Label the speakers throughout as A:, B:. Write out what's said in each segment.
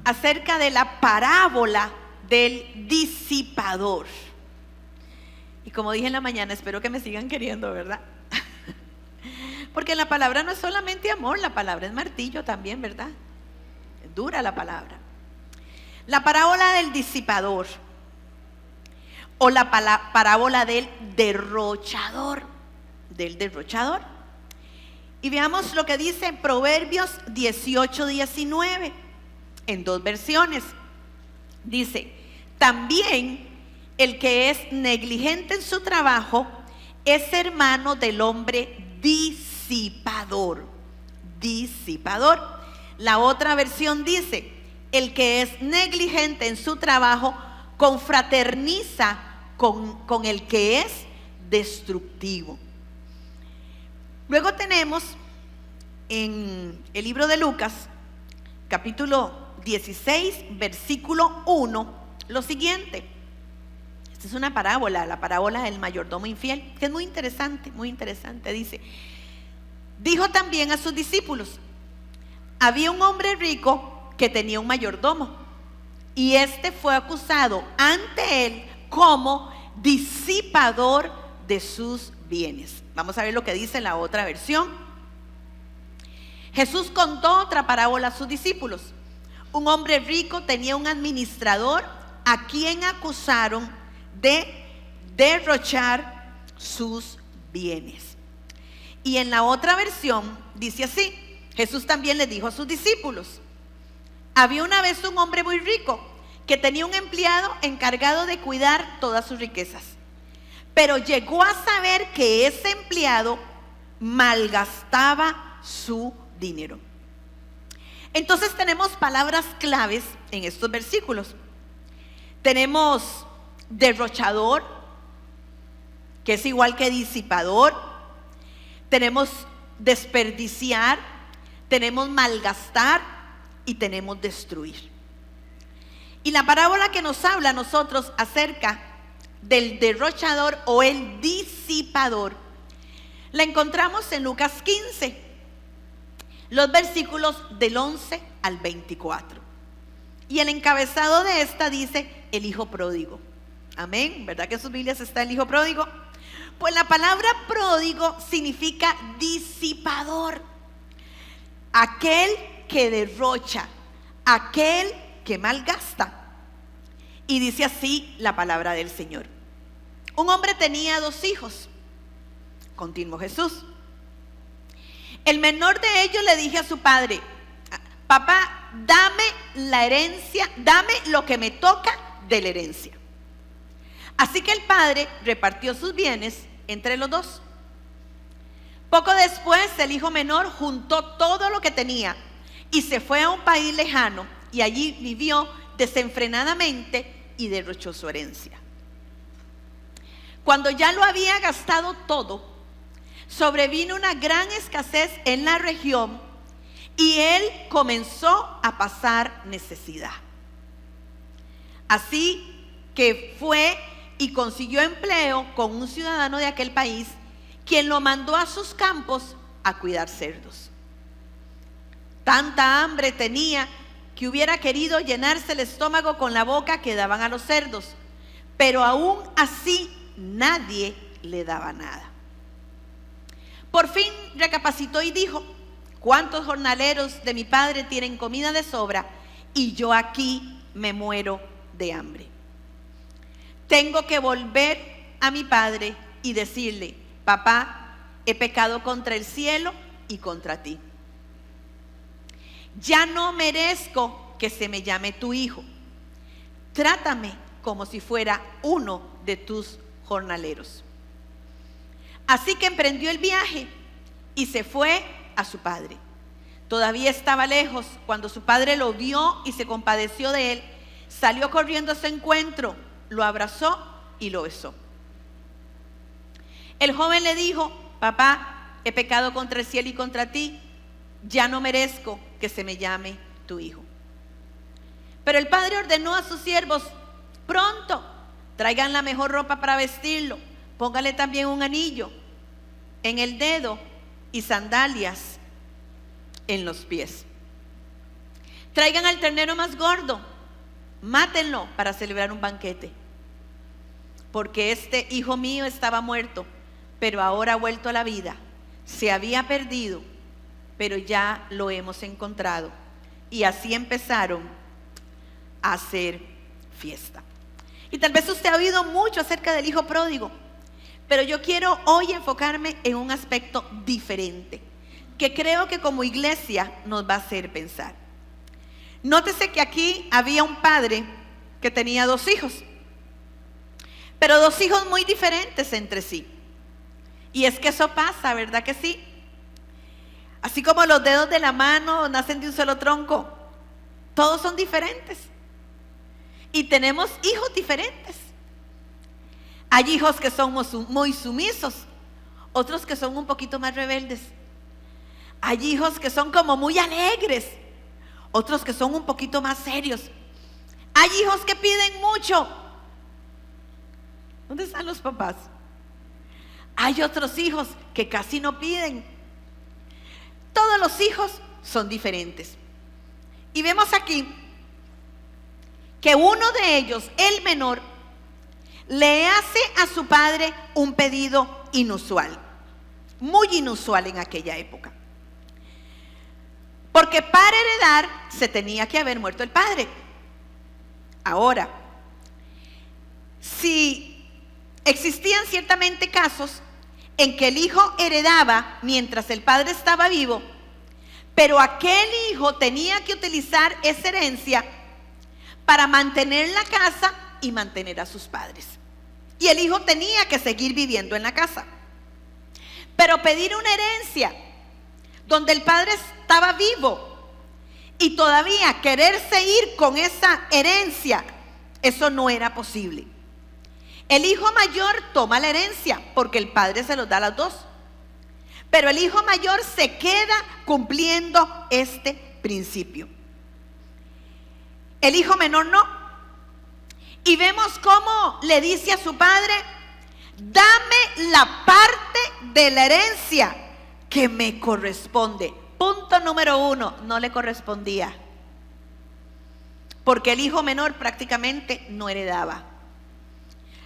A: acerca de la parábola del disipador. Y como dije en la mañana, espero que me sigan queriendo, ¿verdad? Porque la palabra no es solamente amor, la palabra es martillo también, ¿verdad? Es dura la palabra. La parábola del disipador o la parábola del derrochador. Y veamos lo que dice Proverbios 18:19 en 2 versiones. Dice: también el que es negligente en su trabajo es hermano del hombre disipador. La otra versión dice: el que es negligente en su trabajo confraterniza con el que es destructivo. Luego tenemos en el libro de Lucas, capítulo 16, versículo 1, lo siguiente. Esta es una parábola, la parábola del mayordomo infiel, que es muy interesante, muy interesante. Dice: dijo también a sus discípulos: había un hombre rico que tenía un mayordomo, y este fue acusado ante él como disipador de sus bienes. Vamos a ver lo que dice la otra versión. Jesús contó otra parábola a sus discípulos. Un hombre rico tenía un administrador a quien acusaron de derrochar sus bienes. Y en la otra versión dice así: Jesús también le dijo a sus discípulos: había una vez un hombre muy rico que tenía un empleado encargado de cuidar todas sus riquezas, pero llegó a saber que ese empleado malgastaba su dinero. Entonces tenemos palabras claves en estos versículos. Tenemos derrochador, que es igual que disipador. Tenemos desperdiciar, tenemos malgastar y tenemos destruir. Y la parábola que nos habla a nosotros acerca del derrochador o el disipador la encontramos en Lucas 15, los versículos del 11 al 24. Y el encabezado de esta dice: el hijo pródigo. Amén, ¿verdad que en sus Biblias está el hijo pródigo? Pues la palabra pródigo significa disipador, aquel que derrocha, aquel que malgasta. Y dice así la palabra del Señor: un hombre tenía 2 hijos. Continuó Jesús: el menor de ellos le dijo a su padre: papá, dame la herencia, dame lo que me toca de la herencia. Así que el padre repartió sus bienes entre los 2. Poco después, el hijo menor juntó todo lo que tenía y se fue a un país lejano, y allí vivió desenfrenadamente y derrochó su herencia. Cuando ya lo había gastado todo, sobrevino una gran escasez en la región y él comenzó a pasar necesidad. Así que fue y consiguió empleo con un ciudadano de aquel país, quien lo mandó a sus campos a cuidar cerdos. Tanta hambre tenía que hubiera querido llenarse el estómago con la boca que daban a los cerdos, pero aún así nadie le daba nada. Por fin recapacitó y dijo: ¿cuántos jornaleros de mi padre tienen comida de sobra y yo aquí me muero de hambre? Tengo que volver a mi padre y decirle: papá, he pecado contra el cielo y contra ti. Ya no merezco que se me llame tu hijo. Trátame como si fuera uno de tus jornaleros. Así que emprendió el viaje y se fue a su padre. Todavía estaba lejos cuando su padre lo vio y se compadeció de él. Salió corriendo a su encuentro, lo abrazó y lo besó. El joven le dijo: papá, he pecado contra el cielo y contra ti. Ya no merezco que se me llame tu hijo. Pero el padre ordenó a sus siervos: pronto, traigan la mejor ropa para vestirlo, póngale también un anillo en el dedo y sandalias en los pies. traigan al ternero más gordo, mátenlo para celebrar un banquete, porque este hijo mío estaba muerto, pero ahora ha vuelto a la vida. Se había perdido, pero ya lo hemos encontrado. Y así empezaron a hacer fiesta. Y tal vez usted ha oído mucho acerca del hijo pródigo, pero yo quiero hoy enfocarme en un aspecto diferente, que creo que como iglesia nos va a hacer pensar. Nótese que aquí había un padre que tenía 2 hijos, pero 2 hijos muy diferentes entre sí. Y es que eso pasa, ¿verdad que sí? Así como los dedos de la mano nacen de un solo tronco, todos son diferentes. Y tenemos hijos diferentes. Hay hijos que son muy sumisos, otros que son un poquito más rebeldes. Hay hijos que son como muy alegres, otros que son un poquito más serios. Hay hijos que piden mucho. ¿Dónde están los papás? Hay otros hijos que casi no piden. Todos los hijos son diferentes. Y vemos aquí que uno de ellos, el menor, le hace a su padre un pedido inusual, muy inusual en aquella época. Porque para heredar se tenía que haber muerto el padre. Ahora, si existían ciertamente casos en que el hijo heredaba mientras el padre estaba vivo, pero aquel hijo tenía que utilizar esa herencia para mantener la casa y mantener a sus padres. Y el hijo tenía que seguir viviendo en la casa. Pero pedir una herencia donde el padre estaba vivo y todavía quererse ir con esa herencia, eso no era posible. El hijo mayor toma la herencia porque el padre se los da a los 2. Pero el hijo mayor se queda cumpliendo este principio. El hijo menor no. Y vemos cómo le dice a su padre: dame la parte de la herencia que me corresponde. Punto número 1, no le correspondía. Porque el hijo menor prácticamente no heredaba.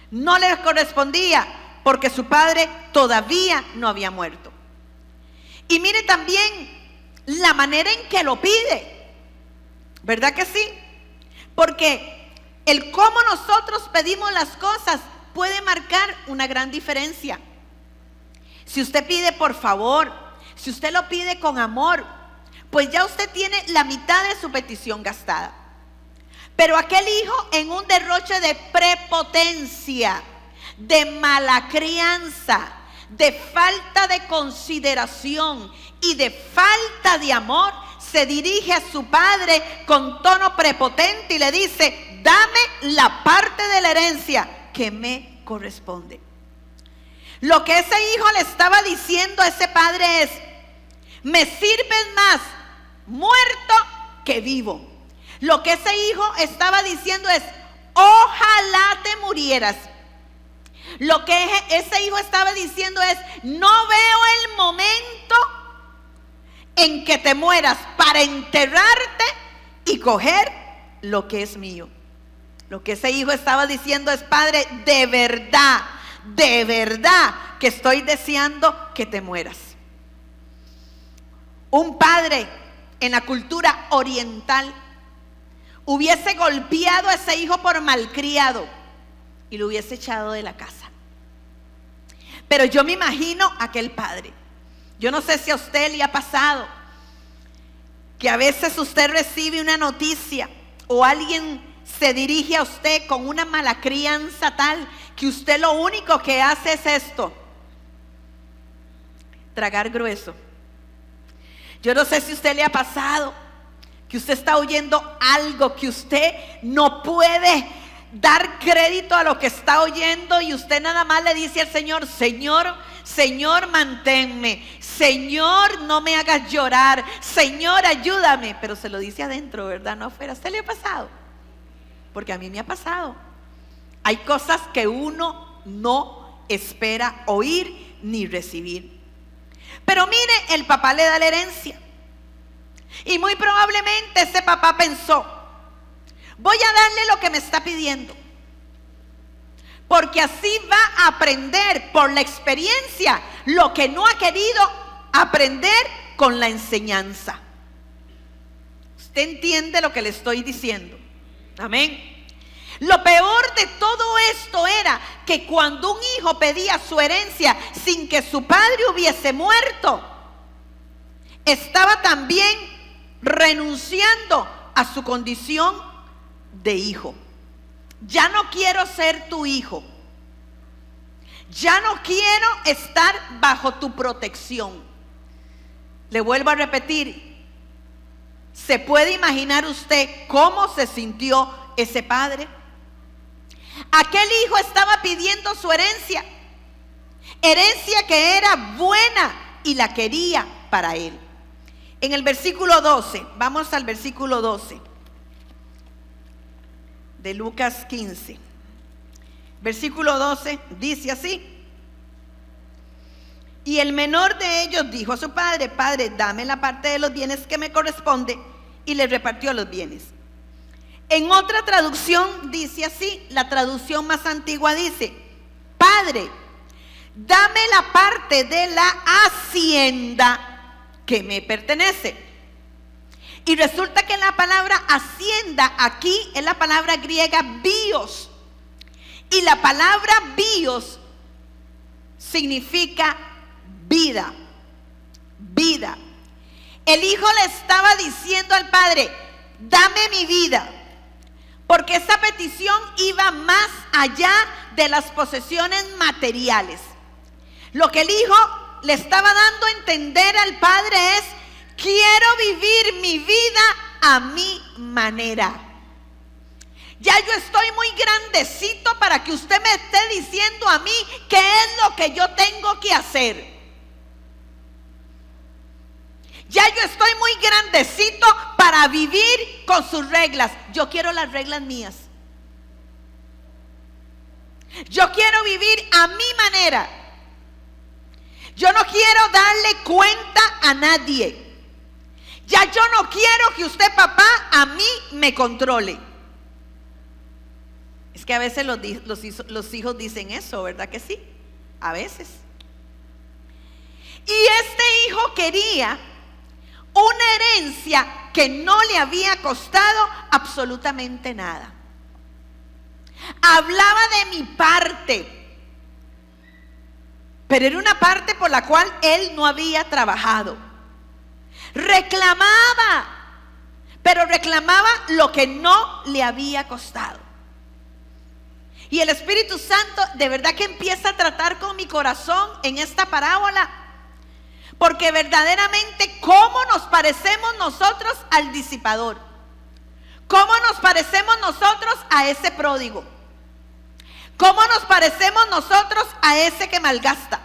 A: No le correspondía porque su padre todavía no había muerto. Y mire también la manera en que lo pide, ¿verdad que sí? Porque el cómo nosotros pedimos las cosas puede marcar una gran diferencia. Si usted pide por favor, si usted lo pide con amor, pues ya usted tiene la mitad de su petición gastada. Pero aquel hijo, en un derroche de prepotencia, de mala crianza, de falta de consideración y de falta de amor, se dirige a su padre con tono prepotente y le dice: dame la parte de la herencia que me corresponde. Lo que ese hijo le estaba diciendo a ese padre es: me sirves más muerto que vivo. Lo que ese hijo estaba diciendo es: ojalá te murieras. Lo que ese hijo estaba diciendo es: no veo el momento en que te mueras para enterrarte y coger lo que es mío. Lo que ese hijo estaba diciendo es: padre, de verdad que estoy deseando que te mueras. Un padre en la cultura oriental hubiese golpeado a ese hijo por malcriado y lo hubiese echado de la casa. Pero yo me imagino a aquel padre. Yo no sé si a usted le ha pasado que a veces usted recibe una noticia o alguien se dirige a usted con una mala crianza tal que usted lo único que hace es esto: tragar grueso. Yo no sé si a usted le ha pasado que usted está oyendo algo que usted no puede dar crédito a lo que está oyendo y usted nada más le dice al Señor: Señor, manténme. Señor, no me hagas llorar. Señor, ayúdame. Pero se lo dice adentro, ¿verdad? No afuera. ¿A usted le ha pasado? Porque a mí me ha pasado. Hay cosas que uno no espera oír ni recibir. Pero mire, el papá le da la herencia. Y muy probablemente ese papá pensó: voy a darle lo que me está pidiendo, porque así va a aprender por la experiencia lo que no ha querido aprender con la enseñanza. ¿Usted entiende lo que le estoy diciendo? Amén. Lo peor de todo esto era que cuando un hijo pedía su herencia sin que su padre hubiese muerto, estaba también renunciando a su condición de hijo. Ya no quiero ser tu hijo. Ya no quiero estar bajo tu protección. Le vuelvo a repetir, ¿se puede imaginar usted cómo se sintió ese padre? Aquel hijo estaba pidiendo su herencia que era buena y la quería para él. En el versículo 12, vamos al versículo 12 de Lucas 15. Versículo 12 dice así: y el menor de ellos dijo a su padre: Padre, dame la parte de los bienes que me corresponde, y le repartió los bienes. En otra traducción dice así, la traducción más antigua dice: Padre, dame la parte de la hacienda que me pertenece. Y resulta que la palabra hacienda aquí es la palabra griega bios, y la palabra bios significa vida. Vida. El hijo le estaba diciendo al padre: dame mi vida, porque esa petición iba más allá de las posesiones materiales. Lo que el hijo le estaba dando a entender al padre es: quiero vivir mi vida a mi manera. Ya yo estoy muy grandecito para que usted me esté diciendo a mí qué es lo que yo tengo que hacer. Ya yo estoy muy grandecito para vivir con sus reglas. Yo quiero las reglas mías. Yo quiero vivir a mi manera. Yo no quiero darle cuenta a nadie. Ya yo no quiero que usted, papá, a mí me controle. Es que a veces los hijos dicen eso, ¿verdad que sí? A veces. Y este hijo quería una herencia que no le había costado absolutamente nada. Hablaba de mi parte, pero era una parte por la cual él no había trabajado. Reclamaba, pero reclamaba lo que no le había costado. Y el Espíritu Santo de verdad que empieza a tratar con mi corazón en esta parábola, porque verdaderamente cómo nos parecemos nosotros al disipador, cómo nos parecemos nosotros a ese pródigo, cómo nos parecemos nosotros a ese que malgasta,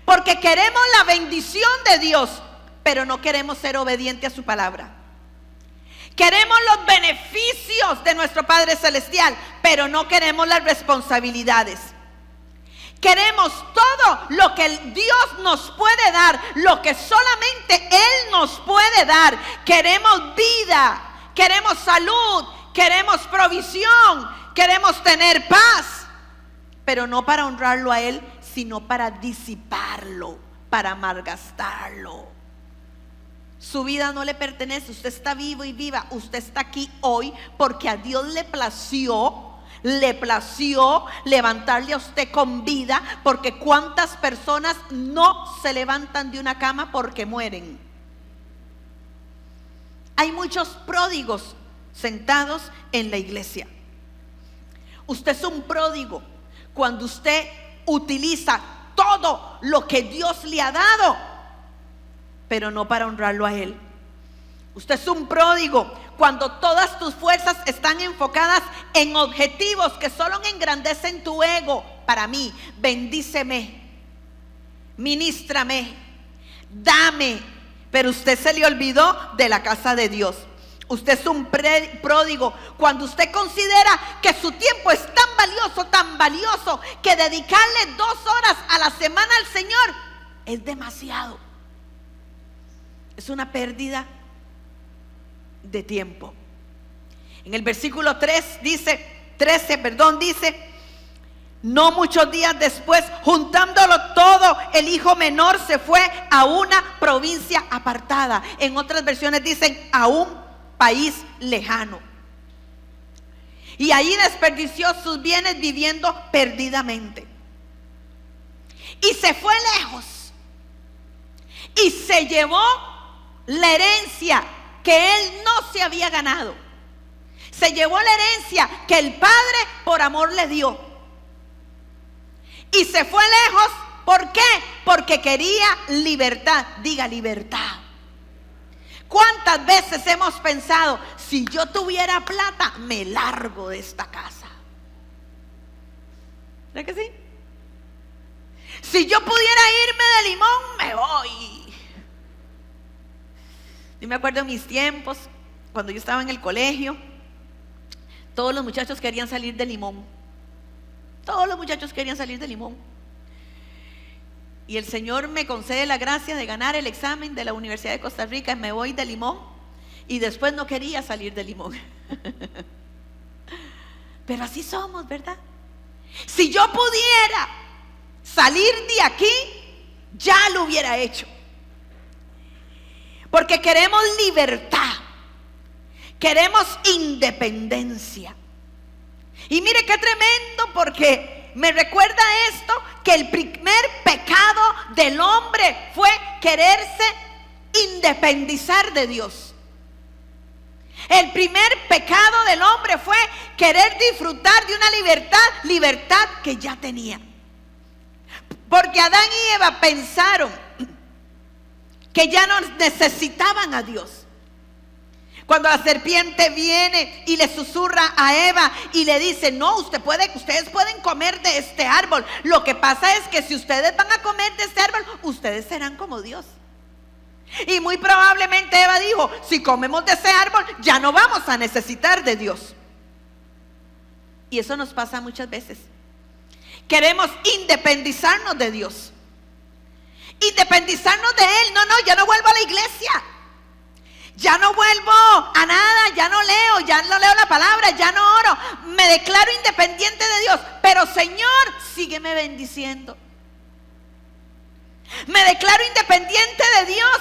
A: porque queremos la bendición de Dios, pero no queremos ser obedientes a su palabra. Queremos los beneficios de nuestro Padre Celestial, pero no queremos las responsabilidades. Queremos todo lo que Dios nos puede dar, lo que solamente Él nos puede dar. Queremos vida, queremos salud, queremos provisión, queremos tener paz, pero no para honrarlo a Él, sino para disiparlo, para malgastarlo. Su vida no le pertenece, usted está vivo y viva, usted está aquí hoy porque a Dios le plació levantarle a usted con vida, porque cuántas personas no se levantan de una cama porque mueren. Hay muchos pródigos sentados en la iglesia. Usted es un pródigo cuando usted utiliza todo lo que Dios le ha dado, pero no para honrarlo a Él. Usted es un pródigo cuando todas tus fuerzas están enfocadas en objetivos que solo engrandecen tu ego. Para mí, bendíceme, ministrame, dame, pero usted se le olvidó de la casa de Dios. Usted es un pródigo cuando usted considera que su tiempo es tan valioso, que dedicarle 2 horas a la semana al Señor es demasiado. Es una pérdida de tiempo. En el versículo 13 dice: no muchos días después, juntándolo todo, el hijo menor se fue a una provincia apartada. En otras versiones dicen a un país lejano. Y ahí desperdició sus bienes viviendo perdidamente. Y se fue lejos. Y se llevó la herencia que él no se había ganado. Se llevó la herencia que el padre por amor le dio. Y se fue lejos. ¿Por qué? Porque quería libertad. Diga libertad. ¿Cuántas veces hemos pensado, si yo tuviera plata, me largo de esta casa? ¿Verdad que sí? Si yo pudiera irme de Limón, me voy. Yo me acuerdo en mis tiempos, cuando yo estaba en el colegio, todos los muchachos querían salir de Limón. Todos los muchachos querían salir de Limón. Y el Señor me concede la gracia de ganar el examen de la Universidad de Costa Rica y me voy de Limón. Y después no quería salir de Limón. Pero así somos, ¿verdad? Si yo pudiera salir de aquí, ya lo hubiera hecho. Porque queremos libertad. Queremos independencia. Y mire qué tremendo, porque me recuerda esto, que el primer pecado del hombre fue quererse independizar de Dios. El primer pecado del hombre fue querer disfrutar de una libertad que ya tenía. Porque Adán y Eva pensaron que ya no necesitaban a Dios. Cuando la serpiente viene y le susurra a Eva y le dice: no, ustedes pueden comer de este árbol. Lo que pasa es que si ustedes van a comer de este árbol, ustedes serán como Dios. Y muy probablemente Eva dijo: si comemos de ese árbol, ya no vamos a necesitar de Dios. Y eso nos pasa muchas veces. Queremos independizarnos de Dios, independizarnos de Él. No, ya no vuelvo a la iglesia, ya no vuelvo a nada, ya no leo la palabra, ya no oro, me declaro independiente de Dios. Pero Señor, sígueme bendiciendo. Me declaro independiente de Dios,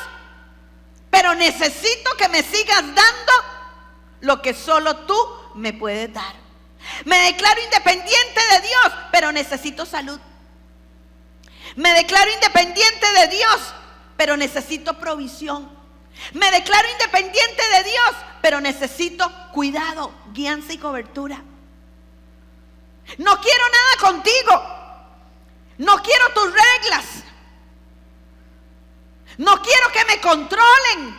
A: pero necesito que me sigas dando lo que solo tú me puedes dar. Me declaro independiente de Dios, pero necesito salud. Me declaro independiente de Dios, pero necesito provisión. Me declaro independiente de Dios, pero necesito cuidado, guianza y cobertura. No quiero nada contigo. No quiero tus reglas. No quiero que me controlen.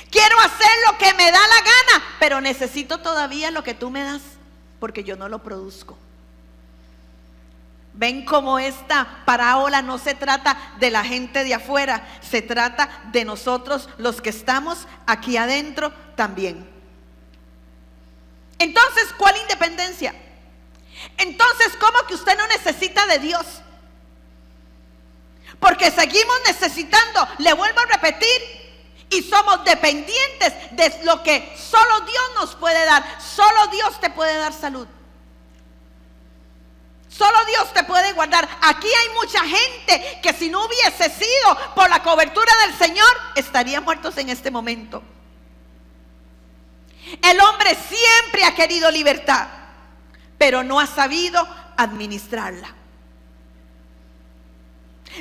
A: Quiero hacer lo que me da la gana, pero necesito todavía lo que tú me das, porque yo no lo produzco. Ven cómo esta parábola no se trata de la gente de afuera, se trata de nosotros los que estamos aquí adentro también. Entonces, ¿cuál independencia? Entonces, ¿cómo que usted no necesita de Dios? Porque seguimos necesitando, le vuelvo a repetir, y somos dependientes de lo que solo Dios nos puede dar. Solo Dios te puede dar salud. Solo Dios te puede guardar. Aquí hay mucha gente que si no hubiese sido por la cobertura del Señor, estarían muertos en este momento. El hombre siempre ha querido libertad, pero no ha sabido administrarla.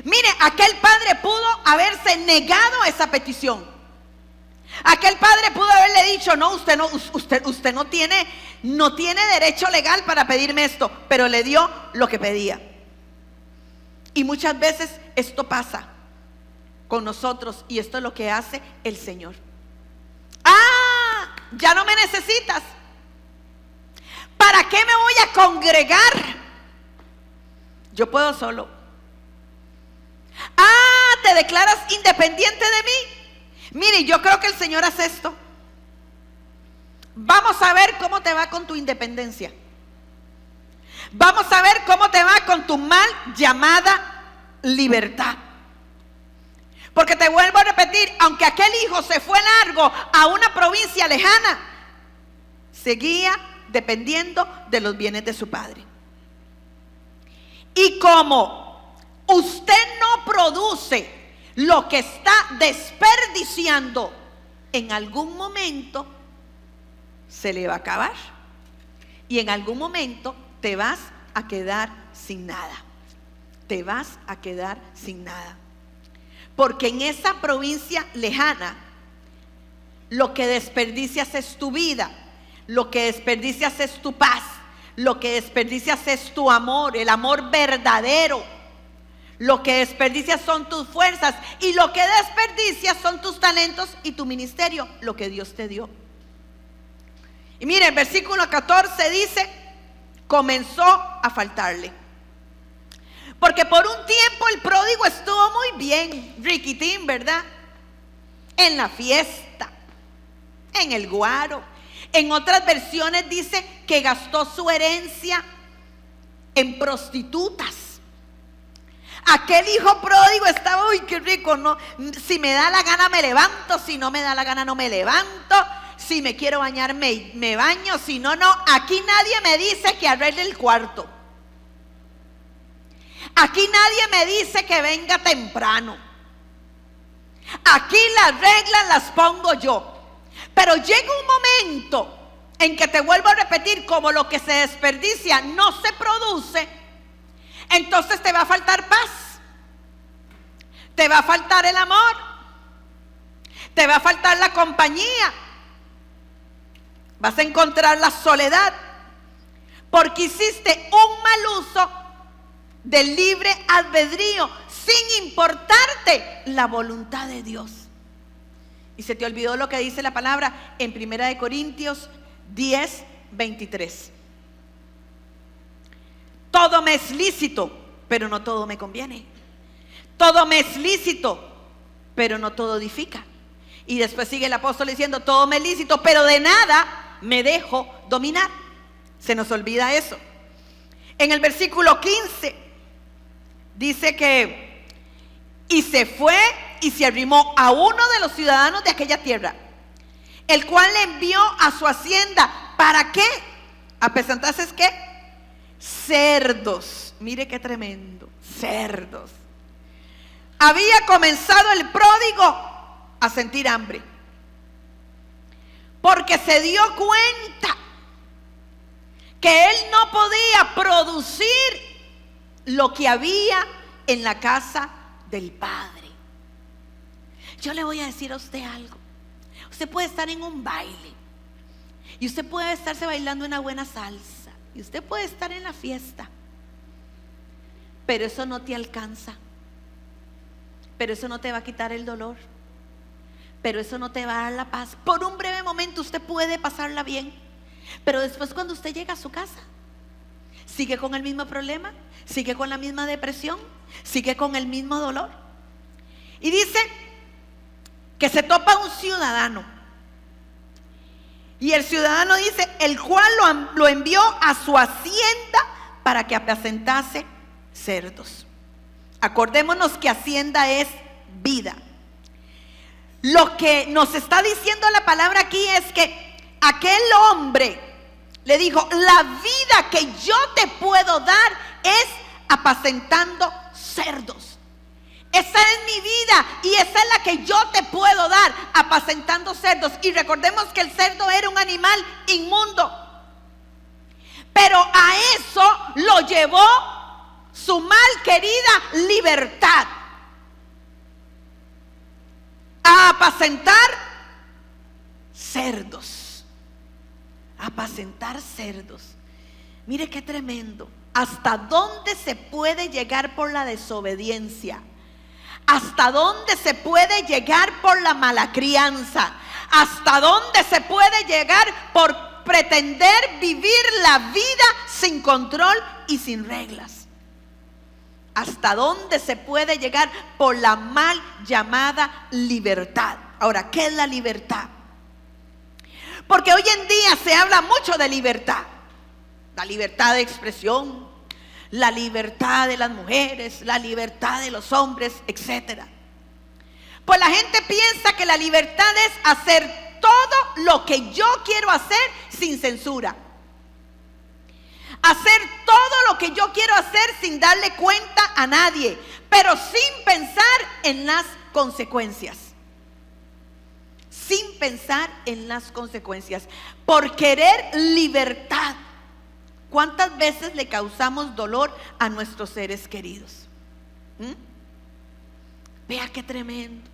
A: Mire, aquel padre pudo haberse negado esa petición. Aquel padre pudo haberle dicho: no, usted no tiene derecho legal para pedirme esto, pero le dio lo que pedía. Y muchas veces esto pasa con nosotros, y esto es lo que hace el Señor. Ya no me necesitas. ¿Para qué me voy a congregar? Yo puedo solo. ¿Te declaras independiente de mí? Mire, yo creo que el Señor hace esto. Vamos a ver cómo te va con tu independencia. Vamos a ver cómo te va con tu mal llamada libertad. Porque te vuelvo a repetir, aunque aquel hijo se fue largo a una provincia lejana, seguía dependiendo de los bienes de su padre. Y como usted no produce lo que está desperdiciando, en algún momento se le va a acabar. Y en algún momento te vas a quedar sin nada. Te vas a quedar sin nada. Porque en esa provincia lejana, lo que desperdicias es tu vida, lo que desperdicias es tu paz, lo que desperdicias es tu amor, el amor verdadero. Lo que desperdicias son tus fuerzas y lo que desperdicias son tus talentos y tu ministerio, lo que Dios te dio. Y mire, el versículo 14 dice, comenzó a faltarle. Porque por un tiempo el pródigo estuvo muy bien, riquitín, ¿verdad? En la fiesta, en el guaro. En otras versiones dice que gastó su herencia en prostitutas. Aquel hijo pródigo estaba, uy, qué rico, ¿no? Si me da la gana me levanto, si no me da la gana no me levanto. Si me quiero bañar me baño, si no, no. Aquí nadie me dice que arregle el cuarto. Aquí nadie me dice que venga temprano. Aquí las reglas las pongo yo. Pero llega un momento en que te vuelvo a repetir, como lo que se desperdicia no se produce, entonces te va a faltar paz, te va a faltar el amor, te va a faltar la compañía, vas a encontrar la soledad, porque hiciste un mal uso del libre albedrío, sin importarte la voluntad de Dios. Y se te olvidó lo que dice la palabra en 1 Corintios 10, 23. Todo me es lícito, pero no todo me conviene. Todo me es lícito, pero no todo edifica. Y después sigue el apóstol diciendo, todo me es lícito, pero de nada me dejo dominar. Se nos olvida eso. En el versículo 15 dice que, y se fue y se arrimó a uno de los ciudadanos de aquella tierra, el cual le envió a su hacienda. ¿Para qué? A presentarse, ¿qué? Cerdos. Mire qué tremendo. Cerdos. Había comenzado el pródigo a sentir hambre, porque se dio cuenta que él no podía producir lo que había en la casa del Padre. Yo le voy a decir a usted algo. Usted puede estar en un baile y usted puede estarse bailando una buena salsa y usted puede estar en la fiesta, pero eso no te alcanza, pero eso no te va a quitar el dolor, pero eso no te va a dar la paz. Por un breve momento usted puede pasarla bien, pero después cuando usted llega a su casa, sigue con el mismo problema, sigue con la misma depresión, sigue con el mismo dolor. Y dice que se topa un ciudadano, y el ciudadano dice, el cual lo envió a su hacienda para que apacentase cerdos. Acordémonos que hacienda es vida. Lo que nos está diciendo la palabra aquí es que aquel hombre le dijo, la vida que yo te puedo dar es apacentando cerdos. Esa es mi vida y esa es la que yo te puedo dar, apacentando cerdos. Y recordemos que el cerdo era un animal inmundo, pero a eso lo llevó su mal querida libertad, a apacentar cerdos. Apacentar cerdos. Mire qué tremendo. ¿Hasta dónde se puede llegar por la desobediencia? ¿Hasta dónde se puede llegar por la mala crianza? ¿Hasta dónde se puede llegar por pretender vivir la vida sin control y sin reglas? ¿Hasta dónde se puede llegar por la mal llamada libertad? Ahora, ¿qué es la libertad? Porque hoy en día se habla mucho de libertad. La libertad de expresión, la libertad de las mujeres, la libertad de los hombres, etc. Pues la gente piensa que la libertad es hacer todo lo que yo quiero hacer sin censura. Hacer todo lo que yo quiero hacer sin darle cuenta a nadie, pero sin pensar en las consecuencias. Sin pensar en las consecuencias. Por querer libertad. ¿Cuántas veces le causamos dolor a nuestros seres queridos? Vea qué tremendo.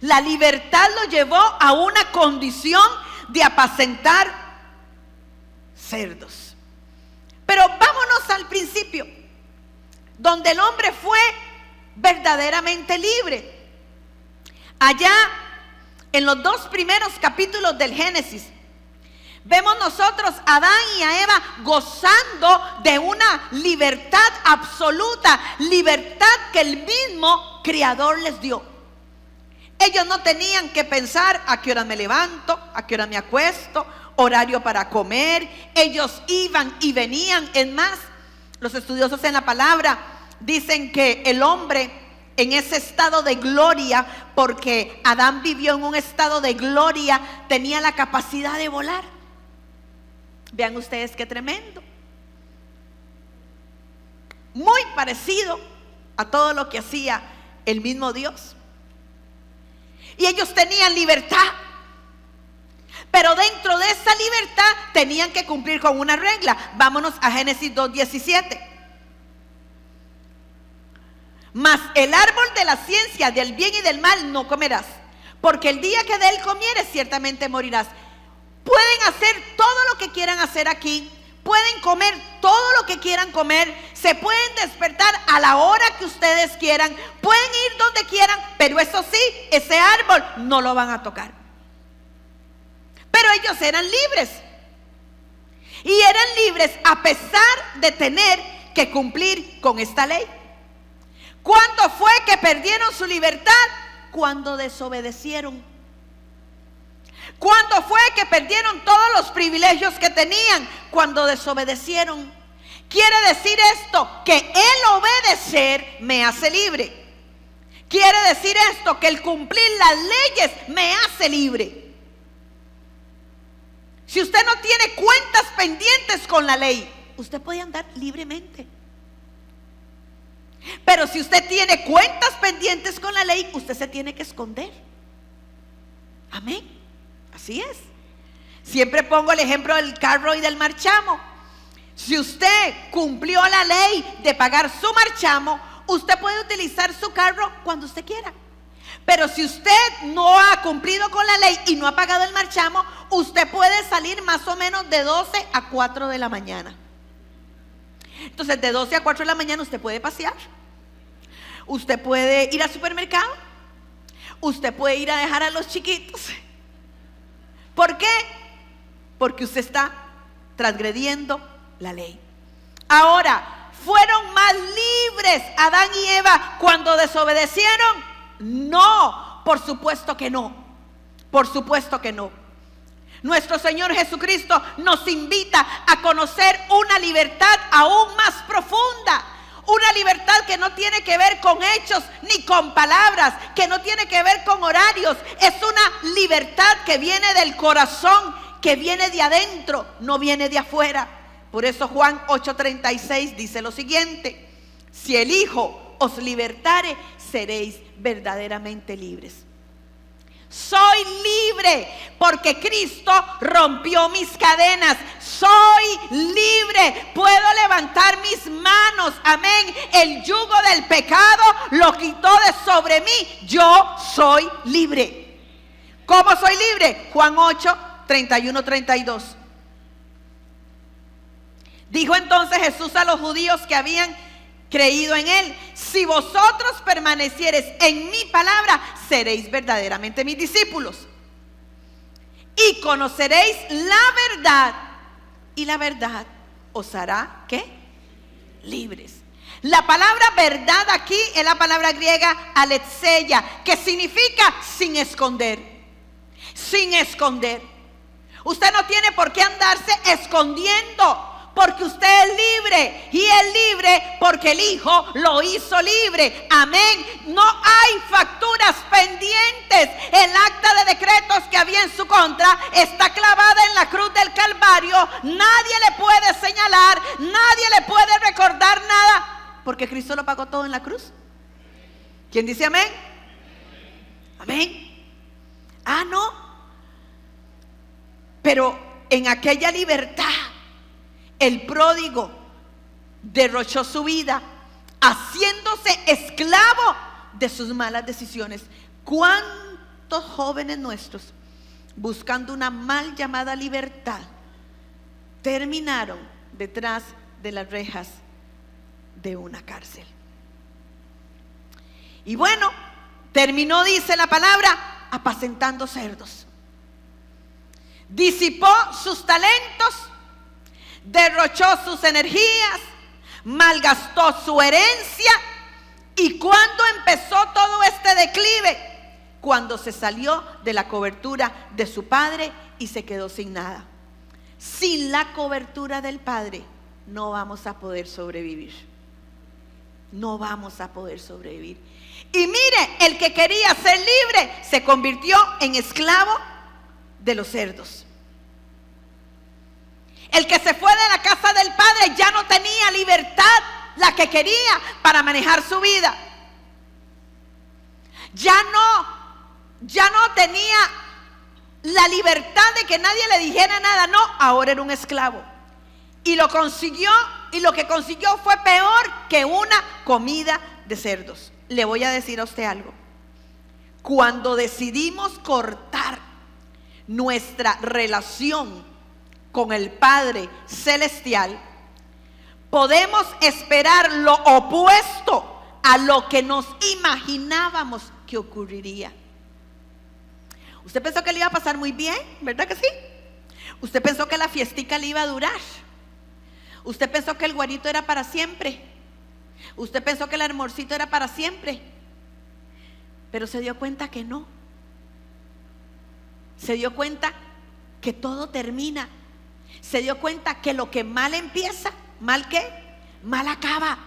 A: La libertad lo llevó a una condición de apacentar cerdos. Pero vámonos al principio, donde el hombre fue verdaderamente libre. Allá en los 2 primeros capítulos del Génesis, vemos nosotros a Adán y a Eva gozando de una libertad absoluta, libertad que el mismo Creador les dio. Ellos no tenían que pensar a qué hora me levanto, a qué hora me acuesto, horario para comer. Ellos iban y venían. Es más, los estudiosos en la palabra dicen que el hombre en ese estado de gloria, porque Adán vivió en un estado de gloria, tenía la capacidad de volar. Vean ustedes qué tremendo. Muy parecido a todo lo que hacía el mismo Dios. Y ellos tenían libertad. Pero dentro de esa libertad tenían que cumplir con una regla. Vámonos a Génesis 2:17. Mas el árbol de la ciencia del bien y del mal no comerás, porque el día que de él comieres ciertamente morirás. Pueden hacer todo lo que quieran hacer aquí, pueden comer todo lo que quieran comer, se pueden despertar a la hora que ustedes quieran, pueden ir donde quieran, pero eso sí, ese árbol no lo van a tocar. Pero ellos eran libres, y eran libres a pesar de tener que cumplir con esta ley. ¿Cuándo fue que perdieron su libertad? Cuando desobedecieron. ¿Cuándo fue que perdieron todos los privilegios que tenían? Cuando desobedecieron. Quiere decir esto, que el obedecer me hace libre. Quiere decir esto, que el cumplir las leyes me hace libre. Si usted no tiene cuentas pendientes con la ley, usted puede andar libremente. Pero si usted tiene cuentas pendientes con la ley, usted se tiene que esconder. Amén. Así es. Siempre pongo el ejemplo del carro y del marchamo. Si usted cumplió la ley de pagar su marchamo, usted puede utilizar su carro cuando usted quiera. Pero si usted no ha cumplido con la ley y no ha pagado el marchamo, usted puede salir más o menos de 12 a 4 de la mañana. Entonces, de 12 a 4 de la mañana usted puede pasear. Usted puede ir al supermercado. Usted puede ir a dejar a los chiquitos. ¿Por qué? Porque usted está transgrediendo la ley. Ahora, ¿fueron más libres Adán y Eva cuando desobedecieron? No, por supuesto que no. Por supuesto que no. Nuestro Señor Jesucristo nos invita a conocer una libertad aún más profunda. Una libertad que no tiene que ver con hechos ni con palabras, que no tiene que ver con horarios. Es una libertad que viene del corazón, que viene de adentro, no viene de afuera. Por eso Juan 8:36 dice lo siguiente: si el Hijo os libertare, seréis verdaderamente libres. Soy libre porque Cristo rompió mis cadenas. Soy libre, puedo levantar mis manos, amén. El yugo del pecado lo quitó de sobre mí. Yo soy libre. ¿Cómo soy libre? Juan 8:31-32. Dijo entonces Jesús a los judíos que habían creído en él: si vosotros permaneciereis en mi palabra, seréis verdaderamente mis discípulos, y conoceréis la verdad, y la verdad os hará ¿qué? Libres. La palabra verdad aquí es la palabra griega aletheia, que significa sin esconder. Sin esconder. Usted no tiene por qué andarse escondiendo, porque usted es libre, y es libre porque el Hijo lo hizo libre. Amén. No hay facturas pendientes. El acta de decretos que había en su contra está clavada en la cruz del Calvario. Nadie le puede señalar, nadie le puede recordar nada, porque Cristo lo pagó todo en la cruz. ¿Quién dice amén? Amén. Ah, no. Pero en aquella libertad, el pródigo derrochó su vida haciéndose esclavo de sus malas decisiones. ¿Cuántos jóvenes nuestros, buscando una mal llamada libertad, terminaron detrás de las rejas de una cárcel? Y bueno, terminó, dice la palabra, apacentando cerdos. Disipó sus talentos, derrochó sus energías, malgastó su herencia. ¿Y cuándo empezó todo este declive? Cuando se salió de la cobertura de su padre y se quedó sin nada. Sin la cobertura del Padre no vamos a poder sobrevivir. No vamos a poder sobrevivir. Y mire, el que quería ser libre se convirtió en esclavo de los cerdos. El que se fue de la casa del Padre ya no tenía libertad, la que quería para manejar su vida. Ya no tenía la libertad de que nadie le dijera nada. No, ahora era un esclavo. Y lo consiguió, y lo que consiguió fue peor que una comida de cerdos. Le voy a decir a usted algo. Cuando decidimos cortar nuestra relación con el Padre Celestial, podemos esperar lo opuesto a lo que nos imaginábamos que ocurriría. Usted pensó que le iba a pasar muy bien, ¿verdad que sí? Usted pensó que la fiestica le iba a durar. Usted pensó que el guarito era para siempre. Usted pensó que el almuercito era para siempre. Pero se dio cuenta que no. Se dio cuenta que todo termina. Se dio cuenta que lo que mal empieza, ¿mal qué? Mal acaba.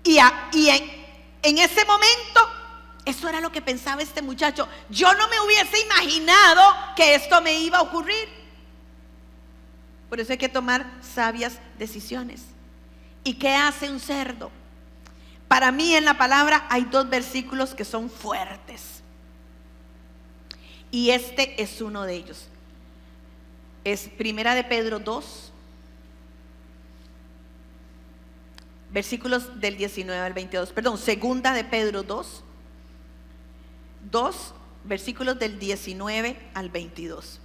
A: Y en ese momento, eso era lo que pensaba este muchacho. Yo no me hubiese imaginado que esto me iba a ocurrir. Por eso hay que tomar sabias decisiones. ¿Y qué hace un cerdo? Para mí en la palabra hay dos versículos que son fuertes. Y este es uno de ellos. Es Primera de Pedro 2, versículos del 19 al 22. Perdón, Segunda de Pedro 2, versículos del 19 al 22.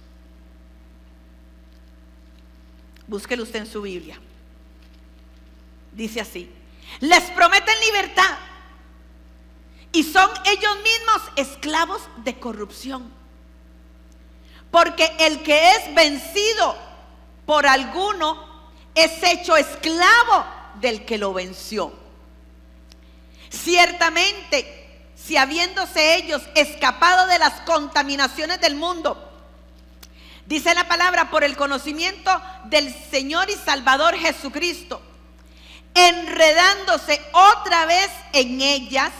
A: Búsquelo usted en su Biblia. Dice así: les prometen libertad y son ellos mismos esclavos de corrupción. Porque el que es vencido por alguno es hecho esclavo del que lo venció. Ciertamente, si habiéndose ellos escapado de las contaminaciones del mundo, dice la palabra, por el conocimiento del Señor y Salvador Jesucristo, enredándose otra vez en ellas,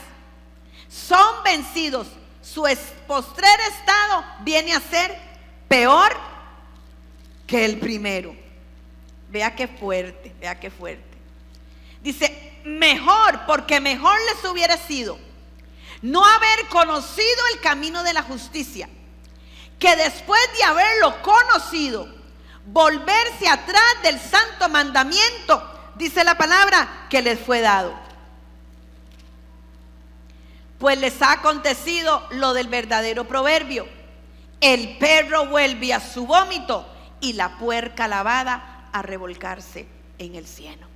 A: son vencidos, su postrer estado viene a ser peor que el primero. Vea qué fuerte, vea qué fuerte. Dice, mejor, porque mejor les hubiera sido no haber conocido el camino de la justicia, que después de haberlo conocido, volverse atrás del santo mandamiento, dice la palabra, que les fue dado. Pues les ha acontecido lo del verdadero proverbio: el perro vuelve a su vómito y la puerca lavada a revolcarse en el cieno.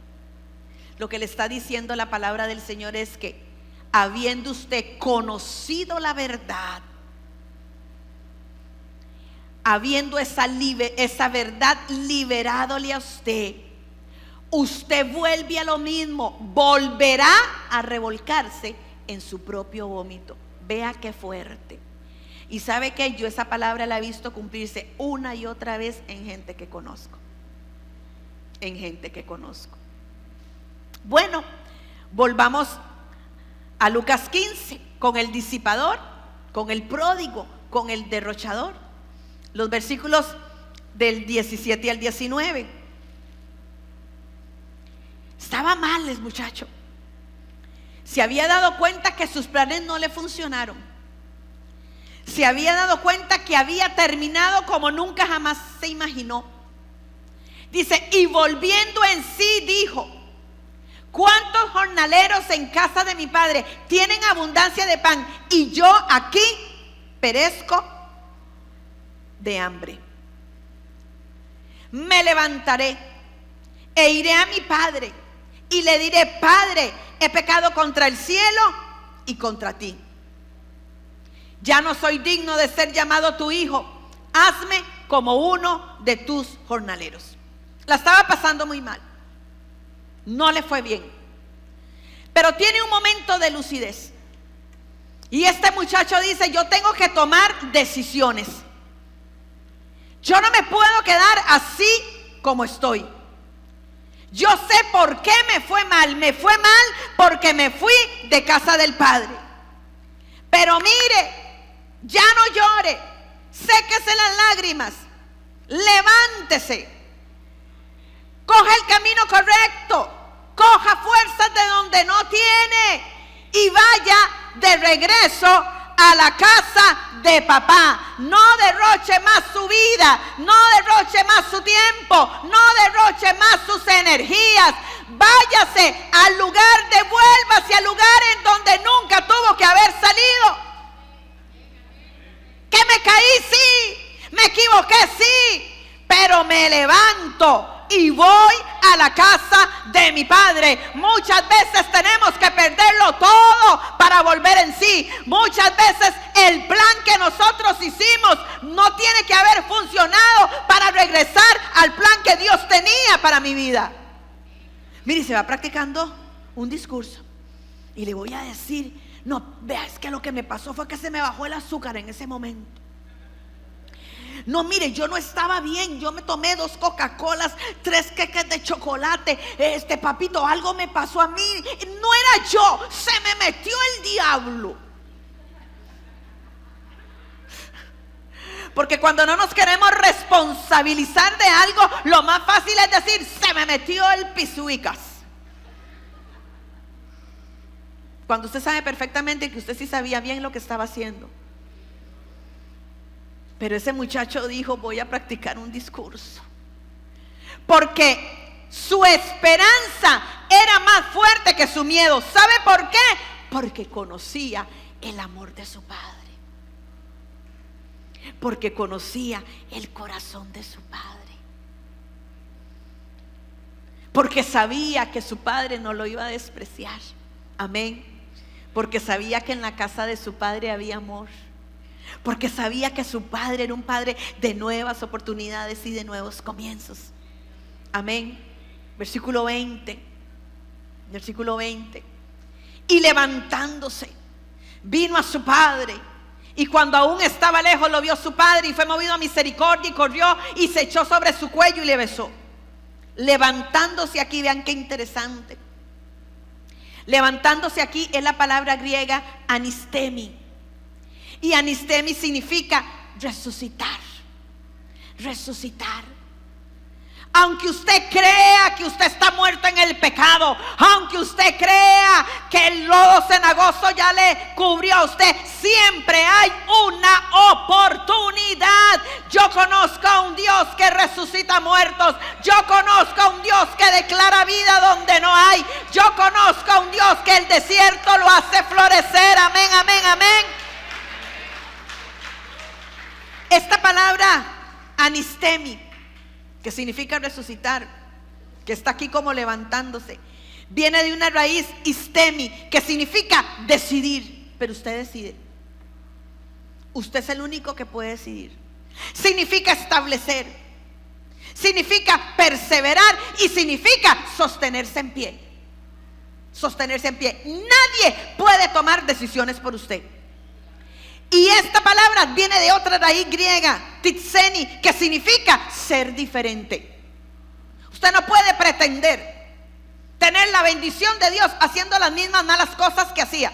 A: Lo que le está diciendo la palabra del Señor es que, habiendo usted conocido la verdad, habiendo esa verdad liberadole a usted, usted vuelve a lo mismo, volverá a revolcarse en su propio vómito. Vea qué fuerte. Y sabe que yo esa palabra la he visto cumplirse una y otra vez en gente que conozco. en gente que conozco. Bueno, volvamos a Lucas 15, con el disipador, con el pródigo, con el derrochador. Los versículos del 17 al 19. Estaba mal el muchacho. Se había dado cuenta que sus planes no le funcionaron. Se había dado cuenta que había terminado como nunca jamás se imaginó. Dice, y volviendo en sí dijo: ¿cuántos jornaleros en casa de mi padre tienen abundancia de pan y yo aquí perezco de hambre? Me levantaré e iré a mi padre y le diré: Padre, he pecado contra el cielo y contra ti. Ya no soy digno de ser llamado tu hijo. Hazme como uno de tus jornaleros. La estaba pasando muy mal. No le fue bien. Pero tiene un momento de lucidez. Y este muchacho dice: yo tengo que tomar decisiones. Yo no me puedo quedar así como estoy. Yo sé por qué me fue mal. Me fue mal porque me fui de casa del Padre. Pero mire, ya no llore. Séquese las lágrimas. Levántese. Coja el camino correcto. Coja fuerzas de donde no tiene y vaya de regreso a la casa de papá. No derroche más su vida, no derroche más su tiempo, no derroche más sus energías. Váyase al lugar, devuélvase al lugar en donde nunca tuvo que haber salido. Que me caí, sí, me equivoqué, sí, pero me levanto y voy a la casa de mi Padre. Muchas veces tenemos que perderlo todo para volver en sí. Muchas veces el plan que nosotros hicimos no tiene que haber funcionado para regresar al plan que Dios tenía para mi vida. Mire, se va practicando un discurso y le voy a decir: no, vea, es que lo que me pasó fue que se me bajó el azúcar en ese momento. No, mire, yo no estaba bien. Yo me tomé 2 Coca-Colas, 3 queques de chocolate. Papito, algo me pasó a mí. No era yo, se me metió el diablo. Porque cuando no nos queremos responsabilizar de algo, lo más fácil es decir: se me metió el pisuicas. Cuando usted sabe perfectamente que usted sí sabía bien lo que estaba haciendo. Pero ese muchacho dijo: voy a practicar un discurso. Porque su esperanza era más fuerte que su miedo. ¿Sabe por qué? Porque conocía el amor de su padre. Porque conocía el corazón de su padre. Porque sabía que su padre no lo iba a despreciar. Amén. Porque sabía que en la casa de su padre había amor. Porque sabía que su padre era un padre de nuevas oportunidades y de nuevos comienzos. Amén. Versículo 20. Versículo 20. Y levantándose, vino a su padre. Y cuando aún estaba lejos, lo vio su padre y fue movido a misericordia y corrió y se echó sobre su cuello y le besó. Levantándose aquí, vean qué interesante. Levantándose aquí es la palabra griega anistemi. Y anistemi significa resucitar. Resucitar. Aunque usted crea que usted está muerto en el pecado, aunque usted crea que el lodo cenagoso ya le cubrió a usted, siempre hay una oportunidad. Yo conozco a un Dios que resucita muertos. Yo conozco a un Dios que declara vida donde no hay. Yo conozco a un Dios que el desierto lo hace florecer. Amén, amén, amén. Esta palabra anistemi, que significa resucitar, que está aquí como levantándose, viene de una raíz istemi, que significa decidir. Pero usted decide. Usted es el único que puede decidir. Significa establecer, significa perseverar y significa sostenerse en pie. Sostenerse en pie. Nadie puede tomar decisiones por usted. Y esta palabra viene de otra raíz griega, titseni, que significa ser diferente. Usted no puede pretender tener la bendición de Dios haciendo las mismas malas cosas que hacía.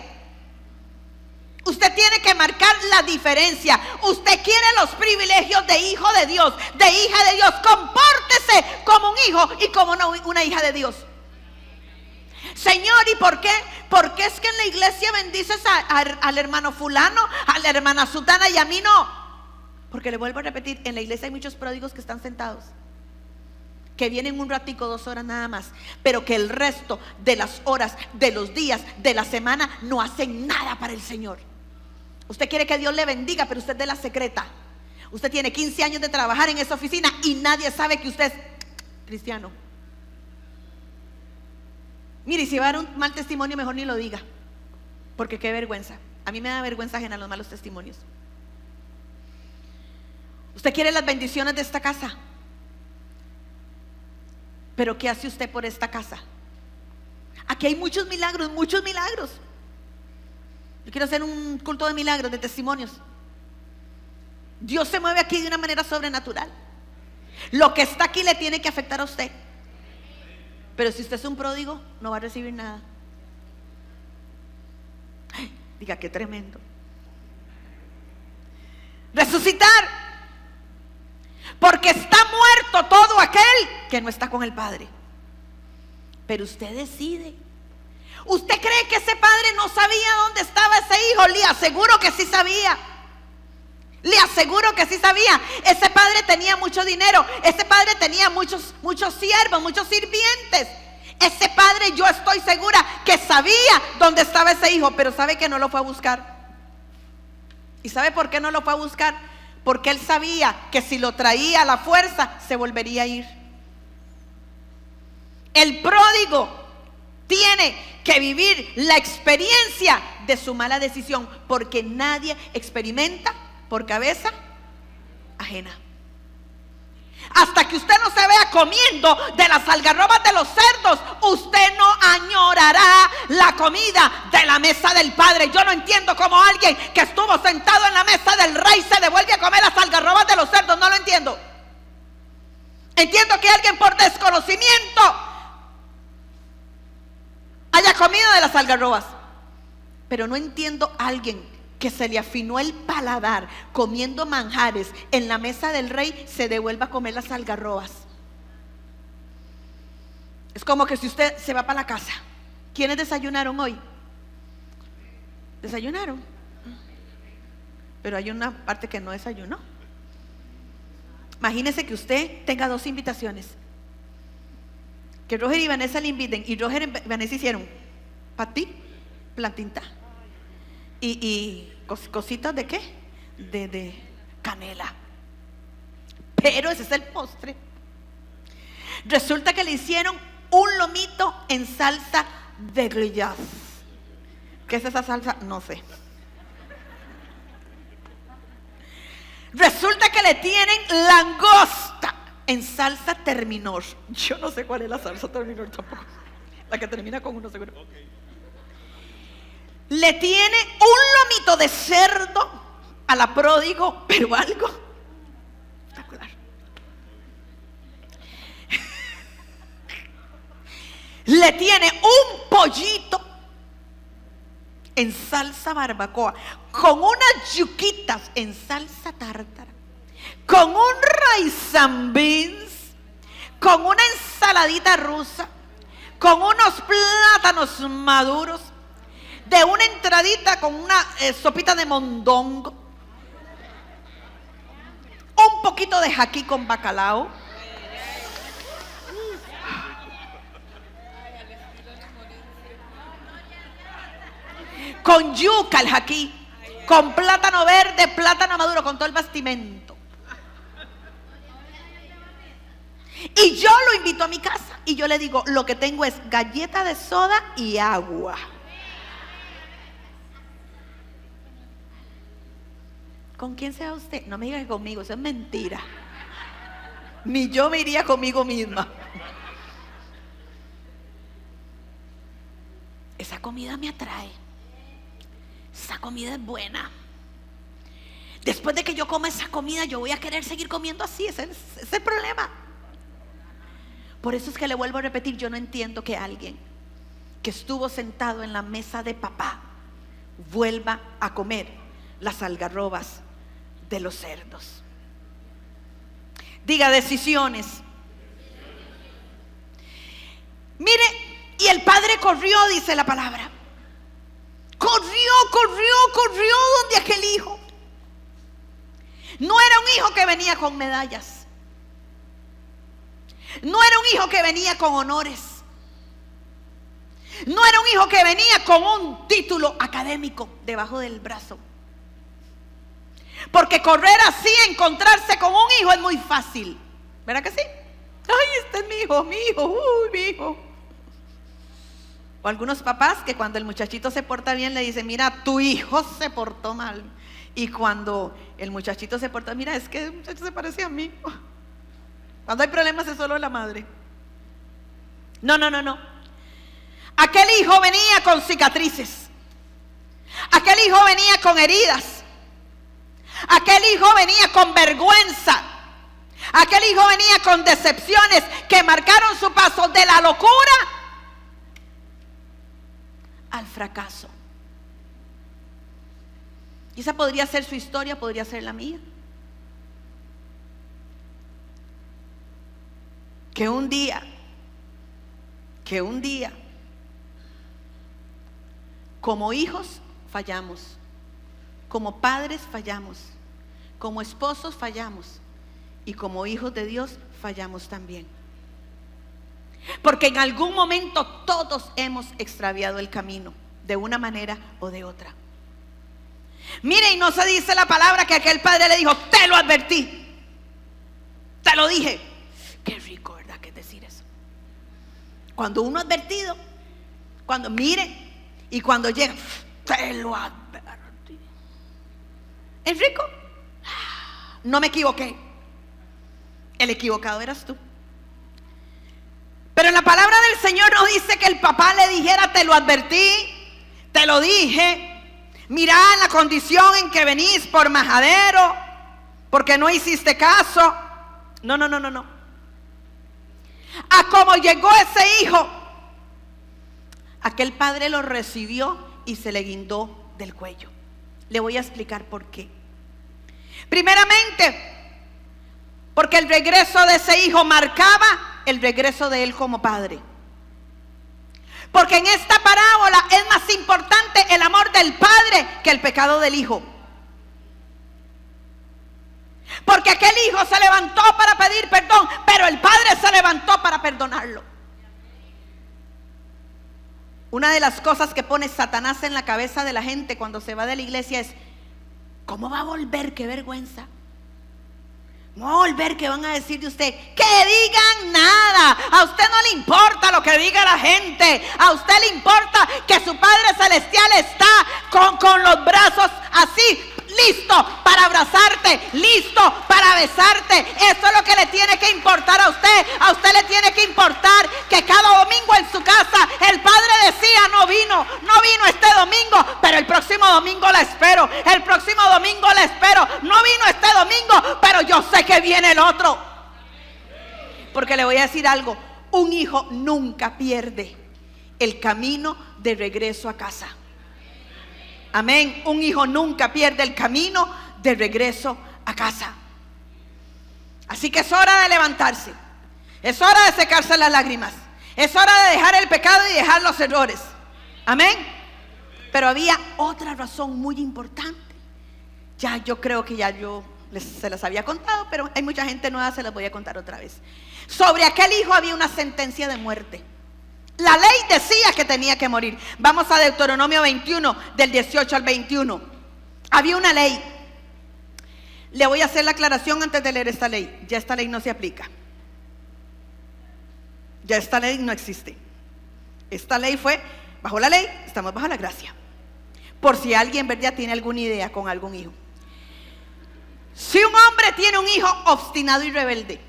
A: Usted tiene que marcar la diferencia. Usted quiere los privilegios de hijo de Dios, de hija de Dios. Compórtese como un hijo y como una hija de Dios. Señor, ¿y por qué? Porque es que en la iglesia bendices al hermano fulano, a la hermana sutana, y a mí no. Porque le vuelvo a repetir, en la iglesia hay muchos pródigos que están sentados, que vienen un ratico, 2 horas nada más, pero que el resto de las horas, de los días, de la semana no hacen nada para el Señor. Usted quiere que Dios le bendiga, pero usted es de la secreta. Usted tiene 15 años de trabajar en esa oficina y nadie sabe que usted es cristiano. Mire, si va a dar un mal testimonio, mejor ni lo diga, porque qué vergüenza. A mí me da vergüenza ajena los malos testimonios. Usted quiere las bendiciones de esta casa, pero ¿qué hace usted por esta casa? Aquí hay muchos milagros, muchos milagros. Yo quiero hacer un culto de milagros, de testimonios. Dios se mueve aquí de una manera sobrenatural. Lo que está aquí le tiene que afectar a usted. Pero si usted es un pródigo, no va a recibir nada. Ay, diga, qué tremendo. Resucitar. Porque está muerto todo aquel que no está con el Padre. Pero usted decide. ¿Usted cree que ese padre no sabía dónde estaba ese hijo? Le aseguro que sí sabía. Le aseguro que sí sabía. Ese padre tenía mucho dinero. Ese padre tenía muchos siervos, muchos sirvientes. Ese padre, yo estoy segura que sabía dónde estaba ese hijo, pero sabe que no lo fue a buscar. ¿Y sabe por qué no lo fue a buscar? Porque él sabía que si lo traía a la fuerza, se volvería a ir. El pródigo tiene que vivir la experiencia de su mala decisión, porque nadie experimenta por cabeza ajena. Hasta que usted no se vea comiendo de las algarrobas de los cerdos, usted no añorará la comida de la mesa del Padre. Yo no entiendo cómo alguien que estuvo sentado en la mesa del rey se devuelve a comer las algarrobas de los cerdos. No lo entiendo. Entiendo que alguien por desconocimiento haya comido de las algarrobas, pero no entiendo a alguien que se le afinó el paladar comiendo manjares en la mesa del rey se devuelva a comer las algarrobas. Es como que si usted se va para la casa. ¿Quiénes desayunaron hoy? ¿Desayunaron? Pero hay una parte que no desayunó. Imagínese que usted tenga 2 invitaciones, que Roger y Vanessa le inviten, y Roger y Vanessa hicieron patí, plantinta y cositas de qué, de canela, pero ese es el postre. Resulta que le hicieron un lomito en salsa de grillaz. ¿Qué es esa salsa? No sé. Resulta que le tienen langosta en salsa terminor. Yo no sé cuál es la salsa terminor tampoco. La que termina con uno seguro. Le tiene un lomito de cerdo a la pródigo, pero algo espectacular. Le tiene un pollito en salsa barbacoa, con unas yuquitas en salsa tártara, con un rice and beans, con una ensaladita rusa, con unos plátanos maduros, de una entradita con una sopita de mondongo, un poquito de jaqui con bacalao, con yuca el jaqui, con plátano verde, plátano maduro, con todo el bastimento. Y yo lo invito a mi casa y yo le digo, lo que tengo es galleta de soda y agua. ¿Con quién se va usted? No me diga que conmigo, eso es mentira. Ni yo me iría conmigo misma. Esa comida me atrae. Esa comida es buena. Después de que yo coma esa comida, yo voy a querer seguir comiendo así. Ese es el problema. Por eso es que le vuelvo a repetir, yo no entiendo que alguien que estuvo sentado en la mesa de papá vuelva a comer las algarrobas de los cerdos. Diga: decisiones. Mire, y el padre corrió, dice la palabra. Corrió donde aquel hijo. No era un hijo que venía con medallas. No era un hijo que venía con honores. No era un hijo que venía con un título académico debajo del brazo. Porque correr así, encontrarse con un hijo es muy fácil. ¿Verdad que sí? Ay, este es mi hijo, mi hijo. O algunos papás que cuando el muchachito se porta bien le dicen: mira, tu hijo se portó mal. Y cuando el muchachito se porta, mira, es que el muchacho se parece a mí. Cuando hay problemas es solo la madre. No. Aquel hijo venía con cicatrices. Aquel hijo venía con heridas. Aquel hijo venía con vergüenza. Aquel hijo venía con decepciones que marcaron su paso de la locura al fracaso. Y esa podría ser su historia, podría ser la mía. Que un día, como hijos fallamos, como padres fallamos, como esposos fallamos, y como hijos de Dios fallamos también. Porque en algún momento todos hemos extraviado el camino, de una manera o de otra. Mire, y no se dice la palabra que aquel padre le dijo: te lo advertí, te lo dije. Qué rico, ¿verdad?, que es decir eso. Cuando uno advertido, cuando mire, y cuando llega: te lo advertí. ¿Es rico? No me equivoqué. El equivocado eras tú. Pero en la palabra del Señor nos dice que el papá le dijera: te lo advertí, te lo dije. Mirá la condición en que venís por majadero, porque no hiciste caso. No. A como llegó ese hijo, aquel padre lo recibió y se le guindó del cuello. Le voy a explicar por qué. Primeramente, porque el regreso de ese hijo marcaba el regreso de él como padre. Porque en esta parábola es más importante el amor del padre que el pecado del hijo. Porque aquel hijo se levantó para pedir perdón, pero el padre se levantó para perdonarlo. Una de las cosas que pone Satanás en la cabeza de la gente cuando se va de la iglesia es: ¿cómo va a volver? ¡Qué vergüenza! No va a volver, que van a decir de usted. Que digan nada. A usted no le importa lo que diga la gente. A usted le importa que su Padre Celestial está con los brazos así, listo para abrazarte, listo para besarte. Eso es lo que le tiene que importar a usted. A usted le tiene que importar que cada domingo en su casa el Padre decía: no vino este domingo, pero el próximo domingo la espero. El próximo domingo la espero. No vino este domingo, pero yo sé que viene el otro. Porque le voy a decir algo: un hijo nunca pierde el camino de regreso a casa. Amén. Un hijo nunca pierde el camino de regreso a casa. Así que es hora de levantarse. Es hora de secarse las lágrimas. Es hora de dejar el pecado y dejar los errores. Amén. Pero había otra razón muy importante. Ya yo creo que se las había contado, pero hay mucha gente nueva, se las voy a contar otra vez. Sobre aquel hijo había una sentencia de muerte. La ley decía que tenía que morir. Vamos a Deuteronomio 21, del 18 al 21. Había una ley. Le voy a hacer la aclaración antes de leer esta ley. Ya esta ley no se aplica. Ya esta ley no existe. Esta ley fue bajo la ley, estamos bajo la gracia. Por si alguien, ¿verdad?, tiene alguna idea con algún hijo. Si un hombre tiene un hijo obstinado y rebelde,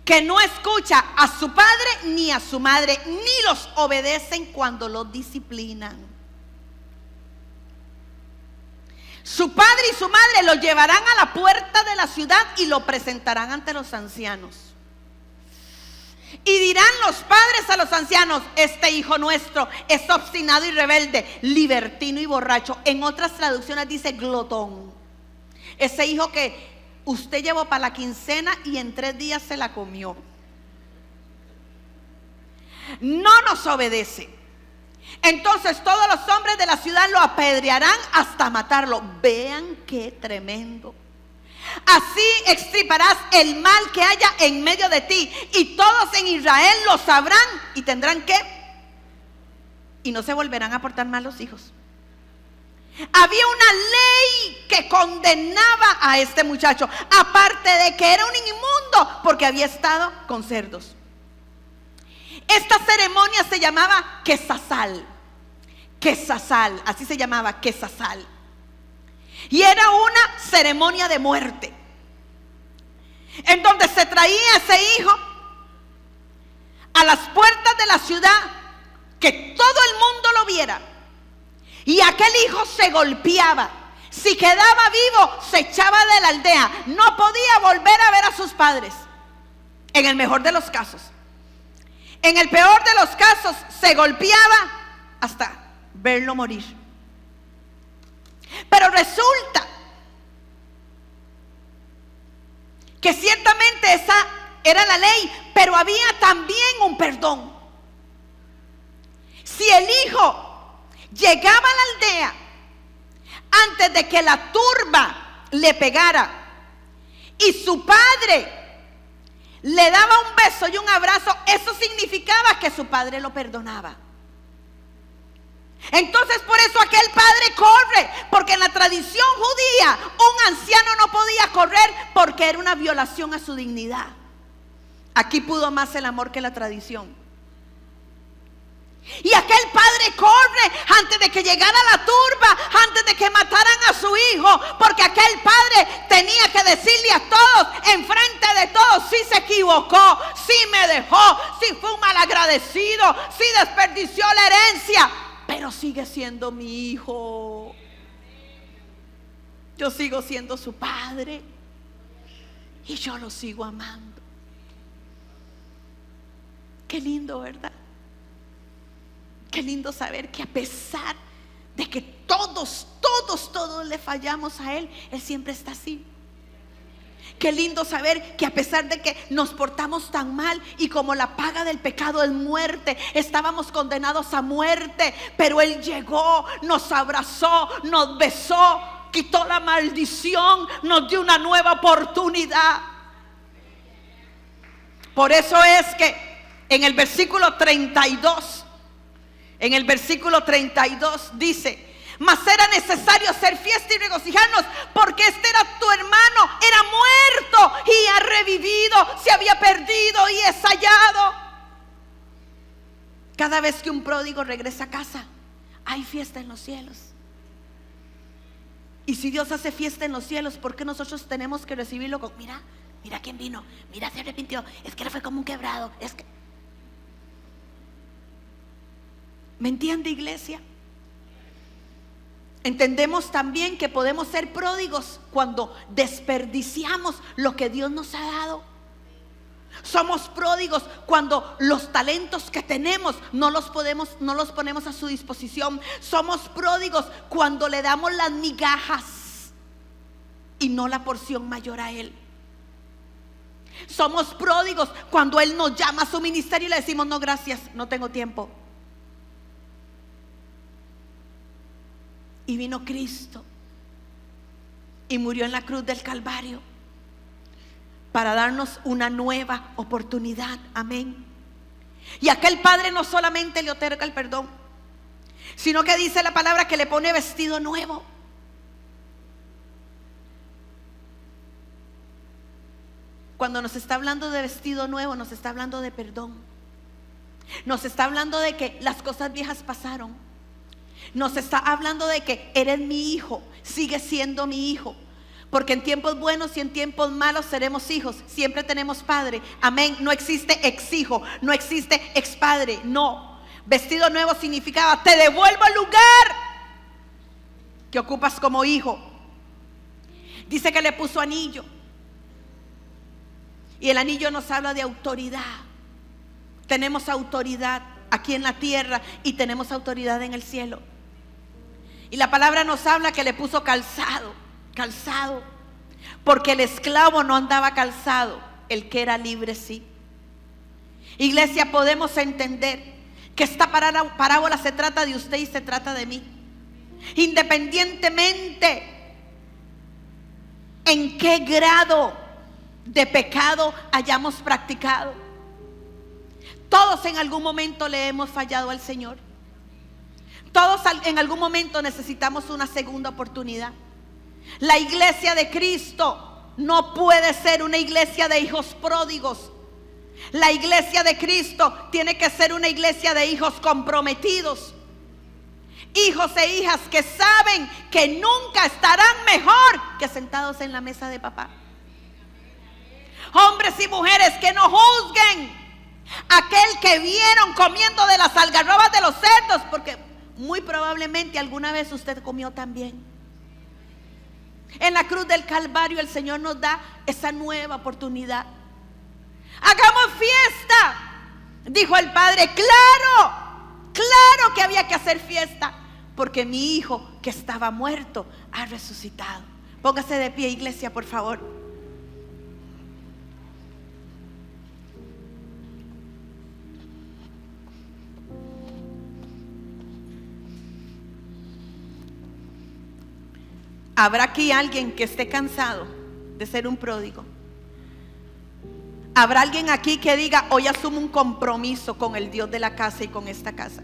A: que no escucha a su padre ni a su madre, ni los obedecen cuando los disciplinan, su padre y su madre lo llevarán a la puerta de la ciudad y lo presentarán ante los ancianos. Y dirán los padres a los ancianos: este hijo nuestro es obstinado y rebelde, libertino y borracho. En otras traducciones dice glotón. Ese hijo que usted llevó para la quincena y en 3 días se la comió. No nos obedece. Entonces todos los hombres de la ciudad lo apedrearán hasta matarlo. Vean qué tremendo. Así extirparás el mal que haya en medio de ti, y todos en Israel lo sabrán y tendrán que, y no se volverán a portar mal los hijos. Había una ley que condenaba a este muchacho, aparte de que era un inmundo porque había estado con cerdos. Esta ceremonia se llamaba quesasal. Quesasal, así se llamaba, quesasal. Y era una ceremonia de muerte, en donde se traía a ese hijo a las puertas de la ciudad, que todo el mundo lo viera, y aquel hijo se golpeaba. Si quedaba vivo, se echaba de la aldea, no podía volver a ver a sus padres, en el mejor de los casos. En el peor de los casos, se golpeaba hasta verlo morir. Pero resulta que ciertamente esa era la ley, pero había también un perdón. Si el hijo llegaba a la aldea antes de que la turba le pegara y su padre le daba un beso y un abrazo, eso significaba que su padre lo perdonaba. Entonces por eso aquel padre corre, porque en la tradición judía un anciano no podía correr porque era una violación a su dignidad. Aquí pudo más el amor que la tradición. Y aquel padre corre antes de que llegara la turba, antes de que mataran a su hijo, porque aquel padre tenía que decirle a todos, enfrente de todos: si se equivocó, si me dejó, si fue un malagradecido, si desperdició la herencia, pero sigue siendo mi hijo. Yo sigo siendo su padre y yo lo sigo amando. Qué lindo, ¿verdad? Qué lindo saber que a pesar de que todos le fallamos a Él, Él siempre está así. Qué lindo saber que a pesar de que nos portamos tan mal, y como la paga del pecado es muerte, estábamos condenados a muerte, pero Él llegó, nos abrazó, nos besó, quitó la maldición, nos dio una nueva oportunidad. Por eso es que en el versículo 32, dice: mas era necesario hacer fiesta y regocijarnos, porque este era tu hermano, era muerto y ha revivido, se había perdido y es hallado. Cada vez que un pródigo regresa a casa, hay fiesta en los cielos. Y si Dios hace fiesta en los cielos, ¿por qué nosotros tenemos que recibirlo con: mira quién vino, mira, se arrepintió, es que le fue como un quebrado, es que... ¿Me entiende, iglesia? Entendemos también que podemos ser pródigos cuando desperdiciamos lo que Dios nos ha dado. Somos pródigos cuando los talentos que tenemos no los ponemos a su disposición. Somos pródigos cuando le damos las migajas y no la porción mayor a Él. Somos pródigos cuando Él nos llama a su ministerio y le decimos: no, gracias, no tengo tiempo. Y vino Cristo y murió en la cruz del Calvario para darnos una nueva oportunidad. Amén. Y aquel padre no solamente le otorga el perdón, sino que dice la palabra que le pone vestido nuevo. Cuando nos está hablando de vestido nuevo, nos está hablando de perdón. Nos está hablando de que las cosas viejas pasaron. Nos está hablando de que eres mi hijo, sigues siendo mi hijo. Porque en tiempos buenos y en tiempos malos seremos hijos. Siempre tenemos padre. Amén. No existe ex hijo, no existe ex padre. No. Vestido nuevo significaba: te devuelvo el lugar que ocupas como hijo. Dice que le puso anillo. Y el anillo nos habla de autoridad. tenemos autoridad aquí en la tierra y tenemos autoridad en el cielo. Y la palabra nos habla que le puso calzado, porque el esclavo no andaba calzado, el que era libre sí. Iglesia, podemos entender que esta parábola se trata de usted y se trata de mí. Independientemente en qué grado de pecado hayamos practicado, todos en algún momento le hemos fallado al Señor. Todos en algún momento necesitamos una segunda oportunidad. La iglesia de Cristo no puede ser una iglesia de hijos pródigos. La iglesia de Cristo tiene que ser una iglesia de hijos comprometidos. Hijos e hijas que saben que nunca estarán mejor que sentados en la mesa de papá. Hombres y mujeres que no juzguen aquel que vieron comiendo de las algarrobas de los cerdos, porque muy probablemente alguna vez usted comió también. En la cruz del Calvario el Señor nos da esa nueva oportunidad. Hagamos fiesta, dijo el Padre. Claro que había que hacer fiesta, porque mi hijo que estaba muerto ha resucitado. Póngase de pie, iglesia, por favor. ¿Habrá aquí alguien que esté cansado de ser un pródigo? ¿Habrá alguien aquí que diga: hoy asumo un compromiso con el Dios de la casa y con esta casa?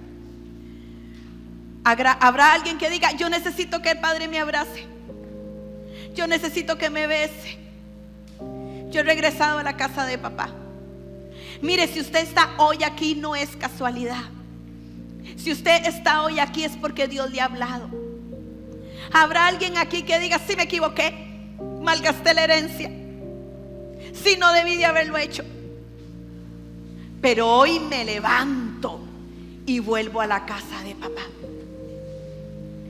A: ¿Habrá alguien que diga: yo necesito que el Padre me abrace, yo necesito que me bese, yo he regresado a la casa de papá? Mire, si usted está hoy aquí no es casualidad. Si usted está hoy aquí es porque Dios le ha hablado. ¿Habrá alguien aquí que diga: sí, me equivoqué, malgasté la herencia, sí, no debí de haberlo hecho, pero hoy me levanto y vuelvo a la casa de papá?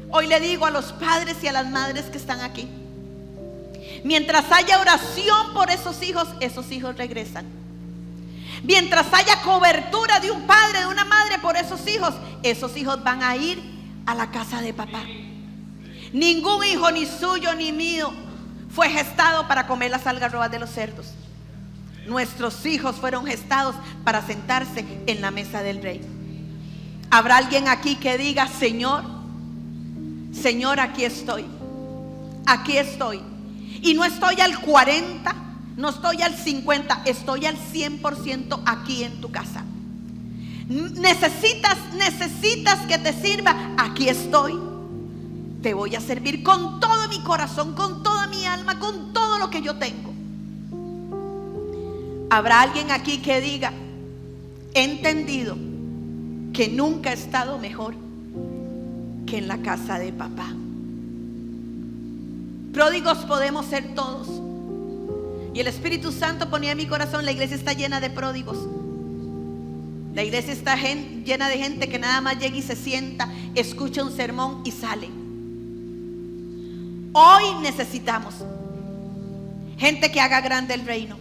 A: Hoy le digo a los padres y a las madres que están aquí: mientras haya oración por esos hijos regresan. Mientras haya cobertura de un padre, de una madre por esos hijos van a ir a la casa de papá. Ningún hijo, ni suyo ni mío, fue gestado para comer las algarrobas de los cerdos. Nuestros hijos fueron gestados para sentarse en la mesa del Rey. ¿Habrá alguien aquí que diga: Señor, aquí estoy, y no estoy al 40, no estoy al 50, estoy al 100% aquí en tu casa? Necesitas que te sirva, aquí estoy. Te voy a servir con todo mi corazón, con toda mi alma, con todo lo que yo tengo. ¿Habrá alguien aquí que diga: he entendido que nunca he estado mejor que en la casa de papá? Pródigos podemos ser todos. Y el Espíritu Santo ponía en mi corazón: la iglesia está llena de pródigos. La iglesia está llena de gente que nada más llega y se sienta, escucha un sermón y sale. Hoy necesitamos gente que haga grande el reino.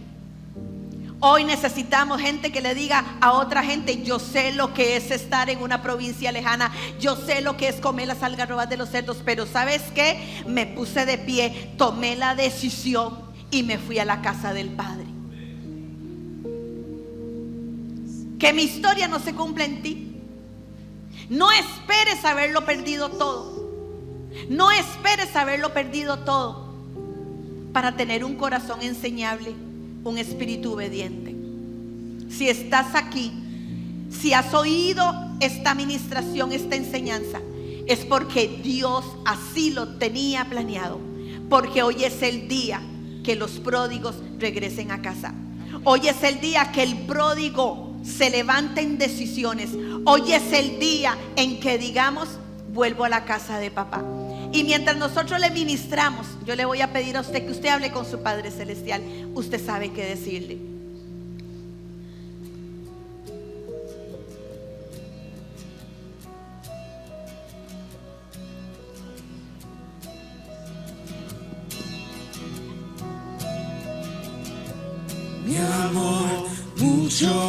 A: Hoy necesitamos gente que le diga a otra gente: yo sé lo que es estar en una provincia lejana, yo sé lo que es comer las algarrobas de los cerdos, pero ¿sabes qué? Me puse de pie, tomé la decisión y me fui a la casa del Padre. Que mi historia no se cumpla en ti. No esperes haberlo perdido todo. No esperes haberlo perdido todo para tener un corazón enseñable, un espíritu obediente. Si estás aquí, si has oído esta ministración, esta enseñanza, es porque Dios así lo tenía planeado. Porque hoy es el día que los pródigos regresen a casa. Hoy es el día que el pródigo se levante en decisiones. Hoy es el día en que digamos: vuelvo a la casa de papá. Y mientras nosotros le ministramos, yo le voy a pedir a usted que usted hable con su Padre Celestial. Usted sabe qué decirle.
B: Mi amor, mucho